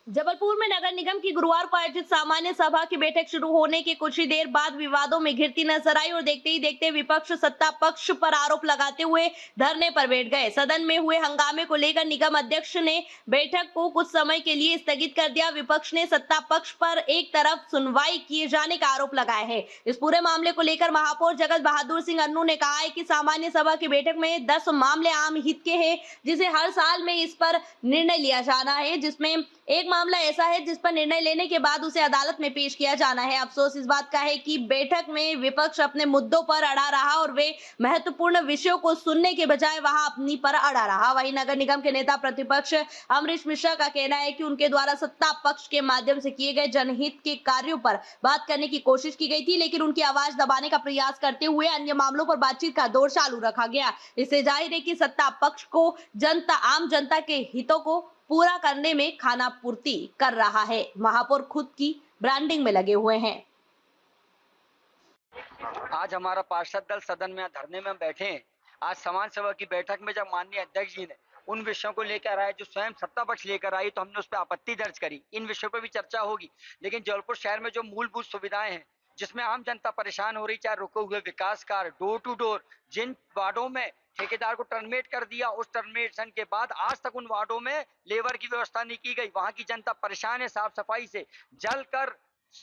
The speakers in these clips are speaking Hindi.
जबलपुर में नगर निगम की गुरुवार को आयोजित सामान्य सभा की बैठक शुरू होने के कुछ ही देर बाद विवादों में घिरती नजर आई और देखते ही देखते विपक्ष सत्ता पक्ष पर आरोप लगाते हुए धरने पर बैठ गए। सदन में हुए हंगामे को लेकर निगम अध्यक्ष ने बैठक को कुछ समय के लिए स्थगित कर दिया। विपक्ष ने सत्ता पक्ष पर एक तरफ सुनवाई किए जाने का आरोप लगाया है। इस पूरे मामले को लेकर महापौर जगत बहादुर सिंह अन्नू ने कहा है कि सामान्य सभा की बैठक में 10 मामले आम हित के हैं, जिसे हर साल में इस पर निर्णय लिया जाना है, जिसमें एक मामला ऐसा है जिस पर निर्णय लेने के बाद उसे अदालत में पेश किया जाना है। अफसोस इस बात का है कि बैठक में विपक्ष अपने मुद्दों पर अड़ा रहा और वे महत्वपूर्ण विषयों को सुनने के बजाय वहां अपनी पर अड़ा रहा। वहीं नगर निगम के नेता प्रतिपक्ष अमरीश मिश्रा का कहना है कि उनके द्वारा सत्ता पक्ष के माध्यम से किए गए जनहित के कार्यों पर बात करने की कोशिश की गई थी, लेकिन उनकी आवाज दबाने का प्रयास करते हुए अन्य मामलों पर बातचीत का दौर चालू रखा गया। इससे जाहिर है कि सत्ता पक्ष को आम जनता के हितों को पूरा करने में खाना पूर्ति कर रहा है। महापौर खुद की ब्रांडिंग में लगे हुए हैं। आज हमारा पार्षद दल सदन में धरने में बैठे हैं। आज समान सभा की बैठक में जब माननीय अध्यक्ष जी ने उन विषयों को लेकर आए जो स्वयं सत्ता पक्ष लेकर आई, तो हमने उस पर आपत्ति दर्ज करी। इन विषयों पर भी चर्चा होगी, लेकिन जबलपुर शहर में जो मूलभूत सुविधाएं हैं जिसमें आम जनता परेशान हो रही, चाहे रुके हुए विकास कार्य, डोर टू डोर, जिन वार्डों में ठेकेदार को टर्मिनेट कर दिया, उस टर्मिनेशन के बाद आज तक उन वार्डों में लेबर की व्यवस्था नहीं की गई। वहां की जनता परेशान है। साफ सफाई से जल कर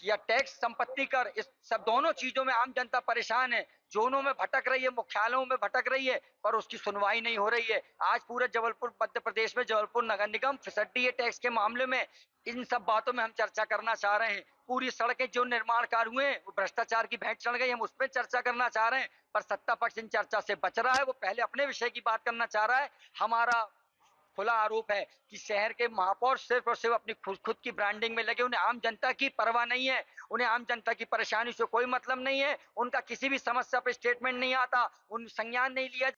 या टैक्स संपत्ति कर, इस सब दोनों चीजों में आम जनता परेशान है। जोनों में भटक रही है, मुख्यालयों में भटक रही है, पर उसकी सुनवाई नहीं हो रही है। आज पूरे जबलपुर मध्य प्रदेश में जबलपुर नगर निगम फिसड्डी है टैक्स के मामले में। इन सब बातों में हम चर्चा करना चाह रहे हैं। पूरी सड़कें जो निर्माण कार्य हुए वो भ्रष्टाचार की भेंट चढ़ गई, हम उस पर चर्चा करना चाह रहे हैं, पर सत्ता पक्ष इन चर्चा से बच रहा है। वो पहले अपने विषय की बात करना चाह रहा है। हमारा खुला आरोप है कि शहर के महापौर सिर्फ और सिर्फ अपनी खुद की ब्रांडिंग में लगे। उन्हें आम जनता की परवाह नहीं है, उन्हें आम जनता की परेशानी से कोई मतलब नहीं है। उनका किसी भी समस्या पर स्टेटमेंट नहीं आता, उन संज्ञान नहीं लिया।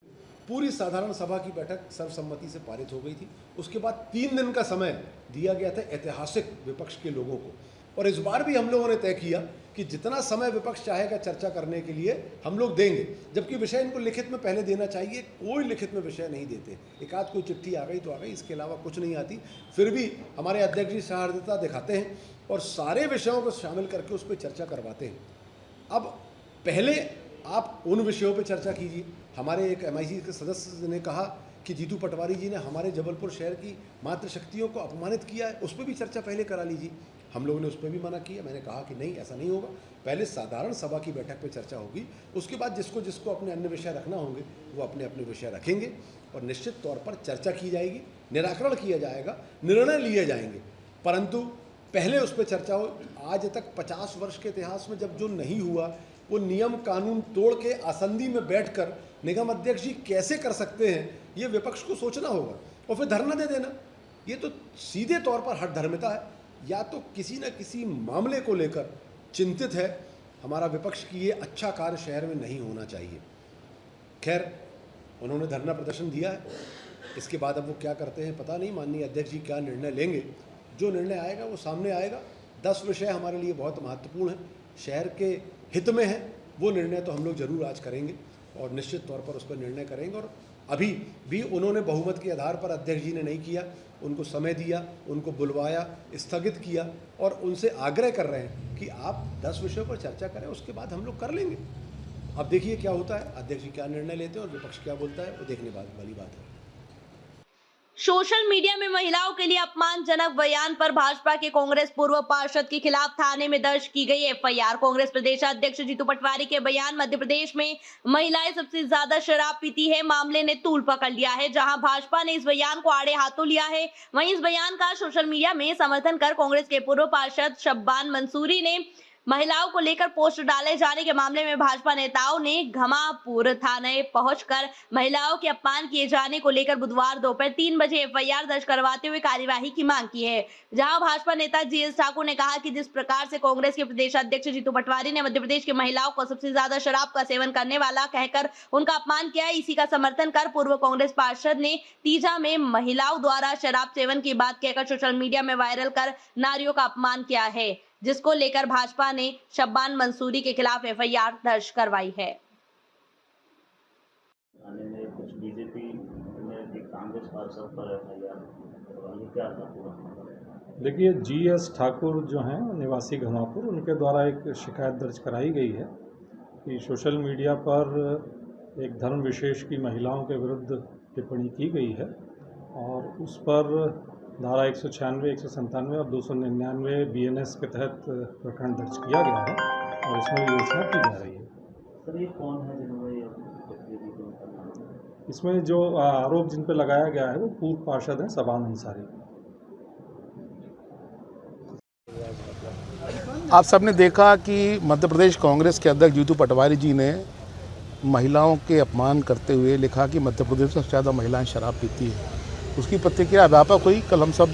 पूरी साधारण सभा की बैठक सर्वसम्मति से पारित हो गई थी। उसके बाद 3 दिन का समय दिया गया था ऐतिहासिक विपक्ष के लोगों को, और इस बार भी हम लोगों ने तय किया कि जितना समय विपक्ष चाहेगा चर्चा करने के लिए हम लोग देंगे, जबकि विषय इनको लिखित में पहले देना चाहिए। कोई लिखित में विषय नहीं देते, एक आध कोई चिट्ठी आ गई तो आ गई, इसके अलावा कुछ नहीं आती। फिर भी हमारे अध्यक्ष जी सौहार्दता दिखाते हैं और सारे विषयों को शामिल करके उस पर चर्चा करवाते हैं। अब पहले आप उन विषयों पर चर्चा कीजिए। हमारे एक MIC के सदस्य ने कहा कि जीतू पटवारी जी ने हमारे जबलपुर शहर की मातृशक्तियों को अपमानित किया है, उस पर भी चर्चा पहले करा लीजिए। हम लोगों ने उस पर भी मना किया। मैंने कहा कि नहीं, ऐसा नहीं होगा। पहले साधारण सभा की बैठक पे चर्चा होगी, उसके बाद जिसको जिसको अपने अन्य विषय रखना होंगे वो अपने अपने विषय रखेंगे और निश्चित तौर पर चर्चा की जाएगी, निराकरण किया जाएगा, निर्णय लिए जाएंगे, परंतु पहले उस पर चर्चा हो। आज तक 50 वर्ष के इतिहास में जब जो नहीं हुआ वो नियम कानून तोड़ के आसंदी में बैठकर निगम अध्यक्ष जी कैसे कर सकते हैं, ये विपक्ष को सोचना होगा और फिर धरना दे देना। ये तो सीधे तौर पर हठधर्मिता है। या तो किसी न किसी मामले को लेकर चिंतित है हमारा विपक्ष की, ये अच्छा कार्य शहर में नहीं होना चाहिए। खैर, उन्होंने धरना प्रदर्शन दिया है, इसके बाद अब वो क्या करते हैं पता नहीं। माननीय अध्यक्ष जी क्या निर्णय लेंगे, जो निर्णय आएगा वो सामने आएगा। 10 विषय हमारे लिए बहुत महत्वपूर्ण है, शहर के हित में है, वो निर्णय तो हम लोग जरूर आज करेंगे और निश्चित तौर पर उस पर निर्णय करेंगे। और अभी भी उन्होंने बहुमत के आधार पर अध्यक्ष जी ने नहीं किया, उनको समय दिया, उनको बुलवाया, स्थगित किया और उनसे आग्रह कर रहे हैं कि आप 10 विषयों पर चर्चा करें, उसके बाद हम लोग कर लेंगे। अब देखिए क्या होता है, अध्यक्ष जी क्या निर्णय लेते हैं और विपक्ष क्या बोलता है, वो देखने वाली बात है। सोशल मीडिया में महिलाओं के लिए अपमानजनक बयान पर भाजपा के कांग्रेस पूर्व पार्षद के खिलाफ थाने में दर्ज की गई FIR। कांग्रेस प्रदेशाध्यक्ष जीतू पटवारी के बयान, मध्य प्रदेश में महिलाएं सबसे ज्यादा शराब पीती है, मामले ने तूल पकड़ लिया है। जहां भाजपा ने इस बयान को आड़े हाथों लिया है, वहीं इस बयान का सोशल मीडिया में समर्थन कर कांग्रेस के पूर्व पार्षद शब्बान मंसूरी ने महिलाओं को लेकर पोस्ट डाले जाने के मामले में भाजपा नेताओं ने घमापुर थाने पहुंचकर महिलाओं के अपमान किए जाने को लेकर बुधवार दोपहर 3 बजे FIR दर्ज करवाते हुए कार्यवाही की मांग की है। जहां भाजपा नेता GS ठाकुर ने कहा कि जिस प्रकार से कांग्रेस के प्रदेशाध्यक्ष जीतू पटवारी ने मध्य प्रदेश की महिलाओं को सबसे ज्यादा शराब का सेवन करने वाला कहकर उनका अपमान किया है, इसी का समर्थन कर पूर्व कांग्रेस पार्षद ने तीजा में महिलाओं द्वारा शराब सेवन की बात कहकर सोशल मीडिया में वायरल कर नारियों का अपमान किया है, जिसको लेकर भाजपा ने शब्बान मंसूरी के खिलाफ FIR दर्ज करवाई है। थाने में कुछ बीजेपी में भी कांग्रेस पार्षद पर FIR करवाई, क्या था पूरा? देखिए GS ठाकुर जो हैं निवासी घमापुर, उनके द्वारा एक शिकायत दर्ज कराई गई है कि सोशल मीडिया पर एक धर्म विशेष की महिलाओं के विरुद्ध टिप्पणी की गई है और उस पर धारा 196, 197 और 299 BNS के तहत प्रकरण दर्ज किया गया है और इसमें विवेचना की जा रही है। सर ये कौन है जिन्होंने ये इसमें जो आरोप जिन पर लगाया गया है वो पूर्व पार्षद हैं शबान अंसारी। आप सबने देखा कि मध्य प्रदेश कांग्रेस के अध्यक्ष जीतू पटवारी जी ने महिलाओं के अपमान करते हुए लिखा कि मध्य प्रदेश में सबसे ज़्यादा महिलाएं शराब पीती है। उसकी प्रतिक्रिया व्यापक हुई। कल हम सब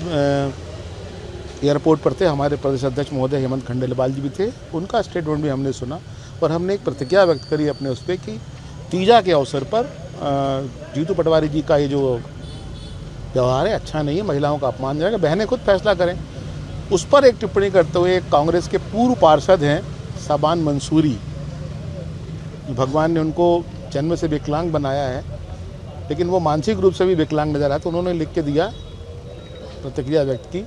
एयरपोर्ट पर थे, हमारे प्रदेश अध्यक्ष महोदय हेमंत खंडेलवाल जी भी थे, उनका स्टेटमेंट भी हमने सुना और हमने एक प्रतिक्रिया व्यक्त करी अपने उस पर कि तीजा के अवसर पर जीतू पटवारी जी का ये जो व्यवहार है अच्छा नहीं है, महिलाओं का अपमान जाएगा, बहनें खुद फैसला करें। उस पर एक टिप्पणी करते हुए कांग्रेस के पूर्व पार्षद हैं शबान मंसूरी, भगवान ने उनको जन्म से विकलांग बनाया है लेकिन वो मानसिक रूप से भी विकलांग नजर आया, तो उन्होंने लिख के दिया, प्रतिक्रिया व्यक्त की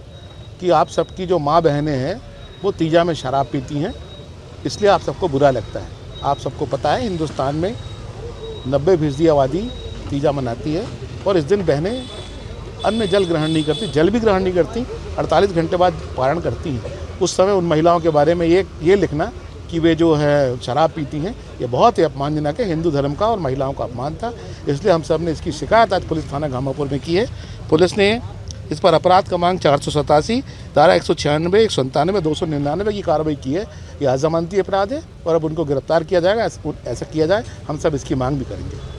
कि आप सबकी जो माँ बहनें हैं वो तीजा में शराब पीती हैं, इसलिए आप सबको बुरा लगता है। आप सबको पता है हिंदुस्तान में 90% आबादी तीजा मनाती है और इस दिन बहनें अन्न जल ग्रहण नहीं करती, जल भी ग्रहण नहीं करती, 48 घंटे बाद पारण करती हैं। उस समय उन महिलाओं के बारे में ये लिखना कि वे जो है शराब पीती हैं, ये बहुत ही अपमानजनक है, हिंदू धर्म का और महिलाओं का अपमान था। इसलिए हम सब ने इसकी शिकायत आज पुलिस थाना घामापुर में की है। पुलिस ने इस पर अपराध क्रमांक 487, धारा 196, 197, 299 की कार्रवाई की है। यह अजमानती अपराध है और अब उनको गिरफ्तार किया जाएगा। ऐसा किया जाए, हम सब इसकी मांग भी करेंगे।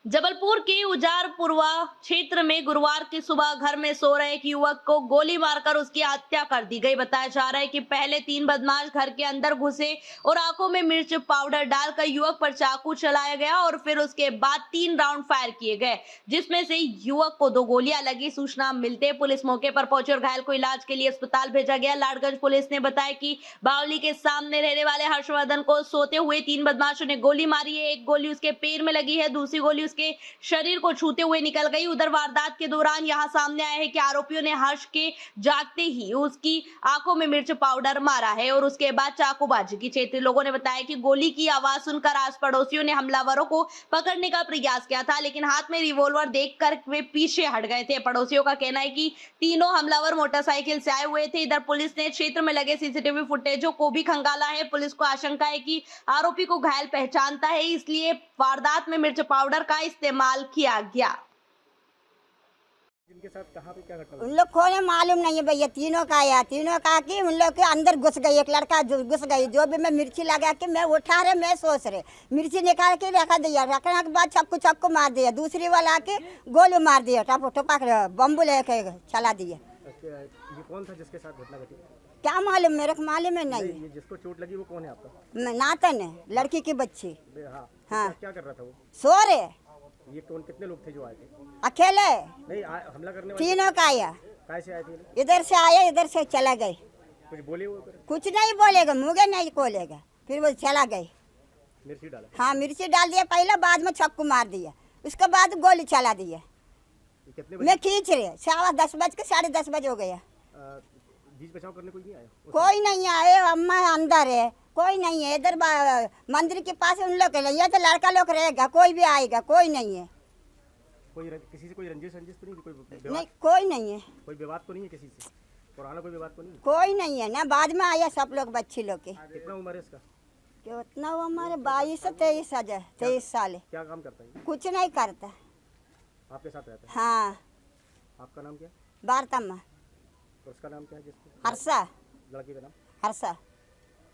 जबलपुर के उजारपुरवा क्षेत्र में गुरुवार की सुबह घर में सो रहे एक युवक को गोली मारकर उसकी हत्या कर दी गई। बताया जा रहा है कि पहले 3 बदमाश घर के अंदर घुसे और आंखों में मिर्च पाउडर डालकर युवक पर चाकू चलाया गया और फिर उसके बाद 3 राउंड फायर किए गए, जिसमें से युवक को 2 गोलियां लगी। सूचना मिलते पुलिस मौके पर पहुंची और घायल को इलाज के लिए अस्पताल भेजा गया। लाडगंज पुलिस ने बताया कि बावली के सामने रहने वाले हर्षवर्धन को सोते हुए 3 बदमाशों ने गोली मारी है। एक गोली उसके पैर में लगी है, दूसरी गोली उसके शरीर को छूते हुए निकल गई। उधर वारदात के दौरान यहां सामने आया है कि आरोपियों ने हर्ष के जागते ही उसकी आंखों में मिर्च पाउडर मारा है और उसके बाद चाकूबाजी की। क्षेत्रीय लोगों ने बताया कि गोली की आवाज सुनकर आस पड़ोसियों ने हमलावरों को पकड़ने का प्रयास किया था, लेकिन हाथ में रिवॉल्वर देखकर वे पीछे हट गए थे। पड़ोसियों का कहना है कि तीनों हमलावर मोटरसाइकिल से आए हुए थे। इधर पुलिस ने क्षेत्र में लगे CCTV फुटेजों को भी खंगाला है। पुलिस को आशंका है कि आरोपी को घायल पहचानता है, इसलिए वारदात में मिर्च पाउडर का इस्तेमाल किया गया। जिनके साथ कहाँ पे क्या घटना उन लोग को मालूम नहीं है भैया, तीनों का आया, तीनों का कि उन लोग के अंदर घुस गई, एक लड़का घुस गई, जो भी मैं मिर्ची लगा के मैं उठा रहे, मैं सोच रहे, मिर्ची निकाल के रखा दिया, रखने के बाद चक्कू मार दिया, दूसरी वाला आके गोली मार दिया, टपक बम्बू लेके चला दिया। ये कौन था जिसके साथ घटना घटी? क्या मालूम, मेरे को मालूम है नहीं। ये जिसको चोट लगी वो कौन है आपका? नातन है, लड़की की बच्ची। हाँ, क्या कर रहा था वो? सो रहे। ये कौन, कितने लोग थे जो आए थे? अकेले नहीं, हमला करने वाले तीनों का आया। कैसे आए थे? इधर से आया, इधर से चला गए। कुछ बोले वो? कुछ नहीं बोलेगा, मुँह नहीं खोलेगा, फिर वो चला गए। मिर्ची डाला? हाँ, मिर्ची डाल दिया पहले, बाद में चक्कू मार दिया, उसके बाद गोली चला दिया। कितने मैं खींच रहे, 10:15 बज के 10:30 बजे हो गया। बीच बचाव करने कोई नहीं आया? कोई नहीं आए, अम्मा अंदर है, कोई नहीं है। इधर मंदिर के पास उन लोग ये तो लड़का लोग रहेगा, कोई भी आएगा, कोई नहीं है। कोई किसी से कोई रंजिश तो नहीं? कोई नहीं, कोई नहीं है। कोई विवाद तो नहीं है किसी से? पुराना कोई विवाद तो नहीं? कोई नहीं है ना, बाद में आया सब लोग, बच्ची लोग के। कितना उम्र है इसका? कितना वो हमारे 22 से 23 साल है। क्या काम करता है? कुछ नहीं करता। आपके साथ रहता है? हाँ। आपका नाम क्या? वार्ता में। और उसका नाम क्या है? जिसको? हर्षा। लड़की का नाम? हर्षा।